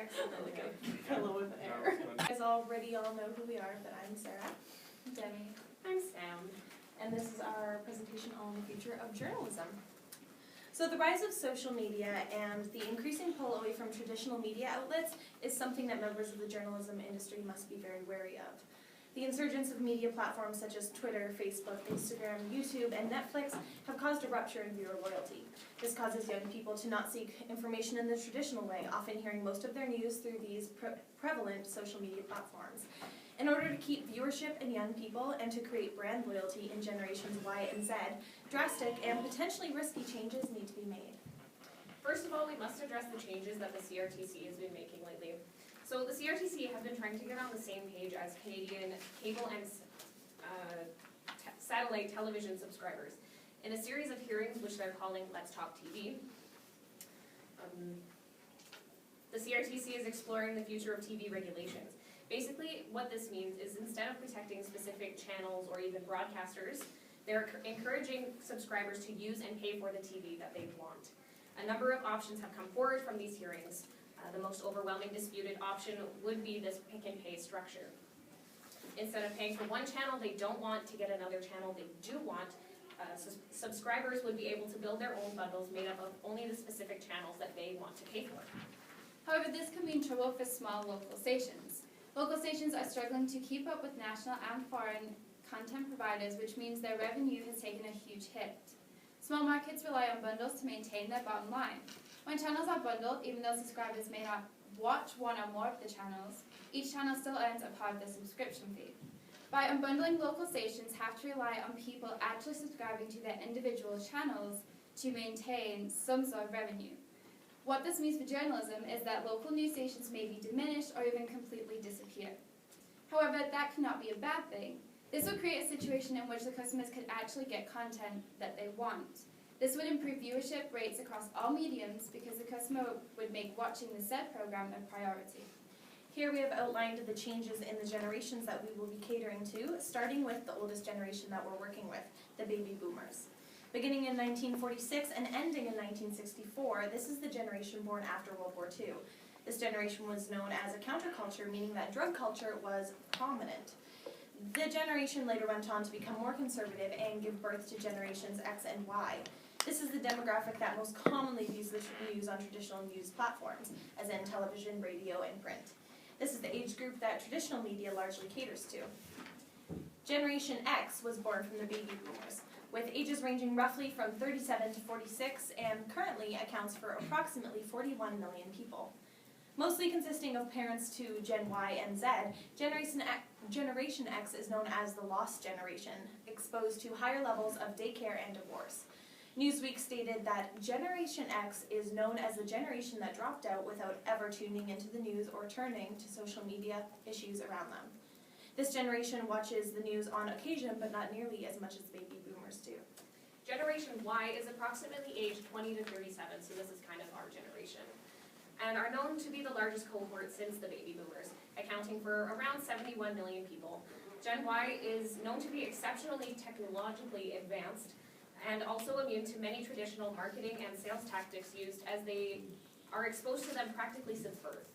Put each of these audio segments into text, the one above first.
Excellent. Hello with air. You guys already all know who we are, but I'm Sarah. Demi. I'm Sam. And this is our presentation on the future of journalism. So the rise of social media and the increasing pull away from traditional media outlets is something that members of the journalism industry must be very wary of. The insurgence of media platforms such as Twitter, Facebook, Instagram, YouTube, and Netflix have caused a rupture in viewer loyalty. This causes young people to not seek information in the traditional way, often hearing most of their news through these prevalent social media platforms. In order to keep viewership in young people and to create brand loyalty in generations Y and Z, drastic and potentially risky changes need to be made. First of all, we must address the changes that the CRTC has been making lately. So the CRTC have been trying to get on the same page as Canadian cable and satellite television subscribers in a series of hearings which they're calling Let's Talk TV. The CRTC is exploring the future of TV regulations. Basically, what this means is instead of protecting specific channels or even broadcasters, they're encouraging subscribers to use and pay for the TV that they want. A number of options have come forward from these hearings. The most overwhelming disputed option would be this pick and pay structure. Instead of paying for one channel they don't want to get another channel they do want, subscribers would be able to build their own bundles made up of only the specific channels that they want to pay for. However, this can mean trouble for small local stations. Local stations are struggling to keep up with national and foreign content providers, which means their revenue has taken a huge hit. Small markets rely on bundles to maintain their bottom line. When channels are bundled, even though subscribers may not watch one or more of the channels, each channel still earns a part of the subscription fee. By unbundling, local stations have to rely on people actually subscribing to their individual channels to maintain some sort of revenue. What this means for journalism is that local news stations may be diminished or even completely disappear. However, that cannot be a bad thing. This will create a situation in which the customers could actually get content that they want. This would improve viewership rates across all mediums because the customer would make watching the said program a priority. Here we have outlined the changes in the generations that we will be catering to, starting with the oldest generation that we're working with, the baby boomers. Beginning in 1946 and ending in 1964, this is the generation born after World War II. This generation was known as a counterculture, meaning that drug culture was prominent. The generation later went on to become more conservative and give birth to generations X and Y. This is the demographic that most commonly views the news on traditional news platforms, as in television, radio, and print. This is the age group that traditional media largely caters to. Generation X was born from the baby boomers, with ages ranging roughly from 37 to 46, and currently accounts for approximately 41 million people. Mostly consisting of parents to Gen Y and Z, Generation X is known as the lost generation, exposed to higher levels of daycare and divorce. Newsweek stated that Generation X is known as the generation that dropped out without ever tuning into the news or turning to social media issues around them. This generation watches the news on occasion, but not nearly as much as baby boomers do. Generation Y is approximately aged 20 to 37, so this is kind of our generation, and are known to be the largest cohort since the baby boomers, accounting for around 71 million people. Gen Y is known to be exceptionally technologically advanced and also immune to many traditional marketing and sales tactics used, as they are exposed to them practically since birth.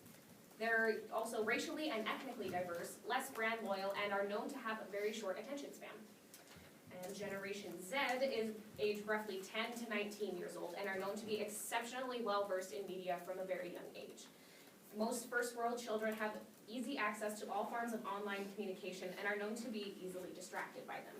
They're also racially and ethnically diverse, less brand loyal, and are known to have a very short attention span. And Generation Z is aged roughly 10 to 19 years old and are known to be exceptionally well versed in media from a very young age. Most first world children have easy access to all forms of online communication and are known to be easily distracted by them.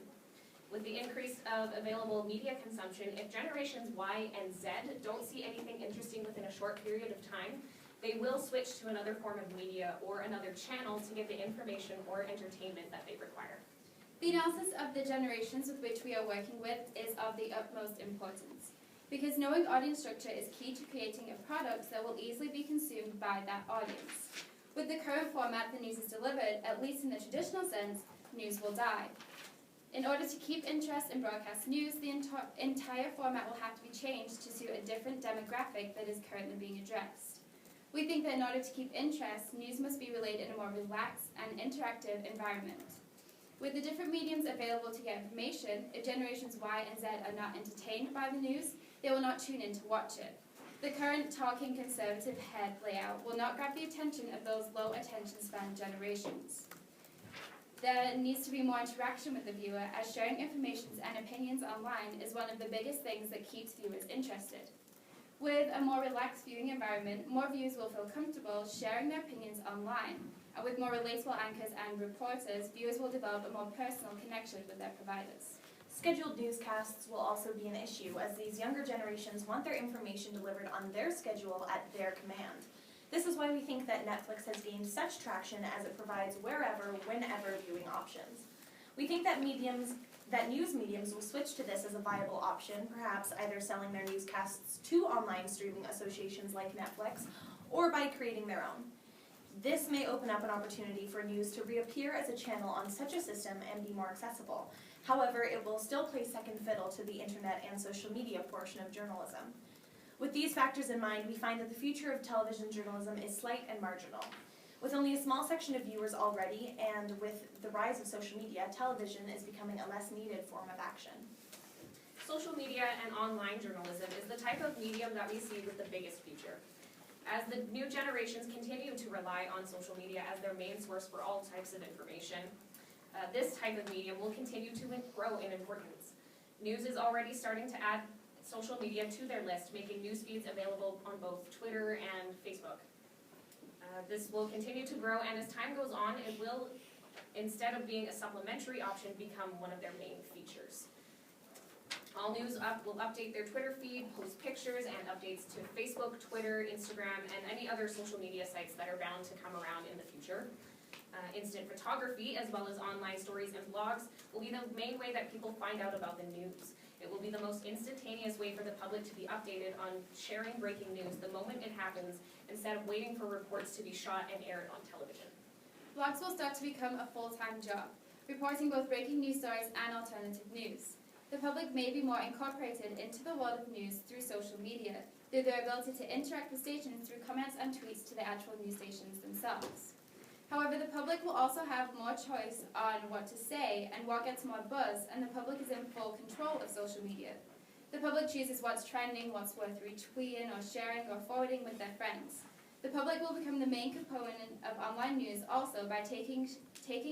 With the increase of available media consumption, if generations Y and Z don't see anything interesting within a short period of time, they will switch to another form of media or another channel to get the information or entertainment that they require. The analysis of the generations with which we are working with is of the utmost importance, because knowing audience structure is key to creating a product that will easily be consumed by that audience. With the current format the news is delivered, at least in the traditional sense, news will die. In order to keep interest in broadcast news, the entire format will have to be changed to suit a different demographic that is currently being addressed. We think that in order to keep interest, news must be relayed in a more relaxed and interactive environment. With the different mediums available to get information, if generations Y and Z are not entertained by the news, they will not tune in to watch it. The current talking conservative head layout will not grab the attention of those low attention span generations. There needs to be more interaction with the viewer, as sharing information and opinions online is one of the biggest things that keeps viewers interested. With a more relaxed viewing environment, more viewers will feel comfortable sharing their opinions online, and with more relatable anchors and reporters, viewers will develop a more personal connection with their providers. Scheduled newscasts will also be an issue, as these younger generations want their information delivered on their schedule at their command. This is why we think that Netflix has gained such traction, as it provides wherever, whenever viewing options. We think that news mediums will switch to this as a viable option, perhaps either selling their newscasts to online streaming associations like Netflix, or by creating their own. This may open up an opportunity for news to reappear as a channel on such a system and be more accessible. However, it will still play second fiddle to the internet and social media portion of journalism. With these factors in mind, we find that the future of television journalism is slight and marginal. With only a small section of viewers already, and with the rise of social media, television is becoming a less needed form of action. Social media and online journalism is the type of medium that we see with the biggest future. As the new generations continue to rely on social media as their main source for all types of information, this type of medium will continue to grow in importance. News is already starting to add social media to their list, making news feeds available on both Twitter and Facebook. This will continue to grow, and as time goes on, it will, instead of being a supplementary option, become one of their main features. All news will update their Twitter feed, post pictures and updates to Facebook, Twitter, Instagram, and any other social media sites that are bound to come around in the future. Instant photography, as well as online stories and blogs, will be the main way that people find out about the news. It will be the most instantaneous way for the public to be updated on sharing breaking news the moment it happens, instead of waiting for reports to be shot and aired on television. Blogs will start to become a full-time job, reporting both breaking news stories and alternative news. The public may be more incorporated into the world of news through social media, through their ability to interact with stations through comments and tweets to the actual news stations themselves. However, the public will also have more choice on what to say and what gets more buzz, and the public is in full control of social media. The public chooses what's trending, what's worth retweeting or sharing or forwarding with their friends. The public will become the main component of online news also by taking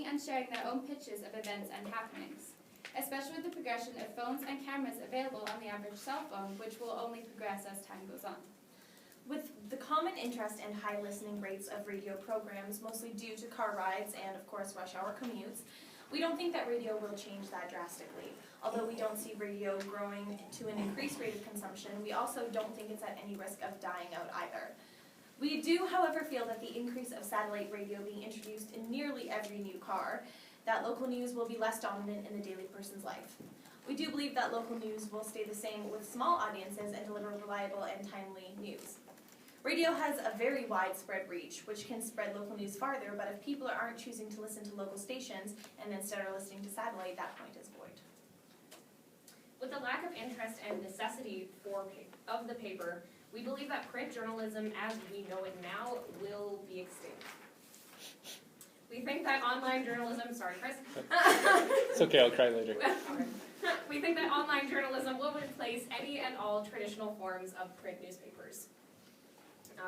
and sharing their own pictures of events and happenings, especially with the progression of phones and cameras available on the average cell phone, which will only progress as time goes on. With the common interest and high listening rates of radio programs, mostly due to car rides and, of course, rush hour commutes, we don't think that radio will change that drastically. Although we don't see radio growing to an increased rate of consumption, we also don't think it's at any risk of dying out either. We do, however, feel that the increase of satellite radio being introduced in nearly every new car, that local news will be less dominant in the daily person's life. We do believe that local news will stay the same with small audiences and deliver reliable and timely news. Radio has a very widespread reach, which can spread local news farther, but if people aren't choosing to listen to local stations and instead are listening to satellite, that point is void. With the lack of interest and necessity of the paper, we believe that print journalism as we know it now will be extinct. We think that online journalism, sorry Chris. It's okay, I'll cry later. We think that online journalism will replace any and all traditional forms of print newspapers.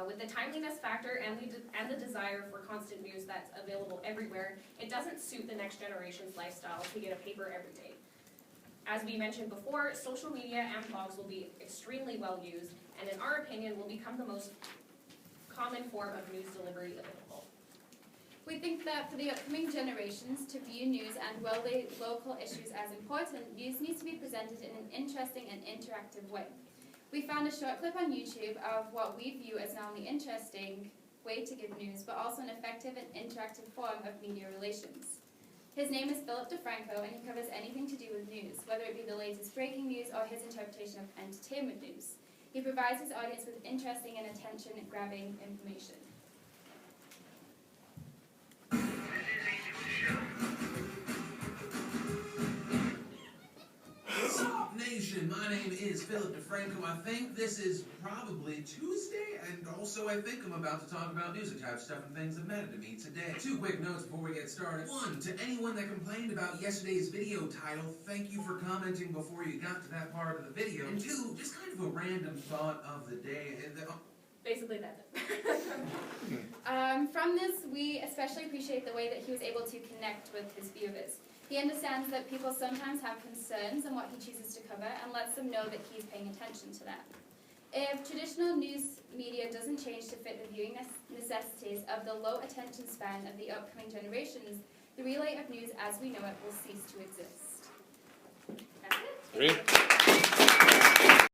With the timeliness factor and the desire for constant news that's available everywhere, it doesn't suit the next generation's lifestyle to get a paper every day. As we mentioned before, social media and blogs will be extremely well used, and in our opinion will become the most common form of news delivery available. We think that for the upcoming generations to view news and relate local issues as important, news needs to be presented in an interesting and interactive way. We found a short clip on YouTube of what we view as not only interesting way to give news, but also an effective and interactive form of media relations. His name is Philip DeFranco, and he covers anything to do with news, whether it be the latest breaking news or his interpretation of entertainment news. He provides his audience with interesting and attention-grabbing information. What's up, nation? My name is Philip DeFranco. I think this is probably Tuesday. and also I think I'm about to talk about music type stuff and things that matter to me today. 2 quick notes before we get started. 1, to anyone that complained about yesterday's video title, thank you for commenting before you got to that part of the video. And 2, just kind of a random thought of the day. Basically, that's it. From this, we especially appreciate the way that he was able to connect with his viewers. He understands that people sometimes have concerns on what he chooses to cover and lets them know that he's paying attention to that. If traditional news media doesn't change to fit the viewing necessities of the low attention span of the upcoming generations, the relay of news as we know it will cease to exist. That's it. Great.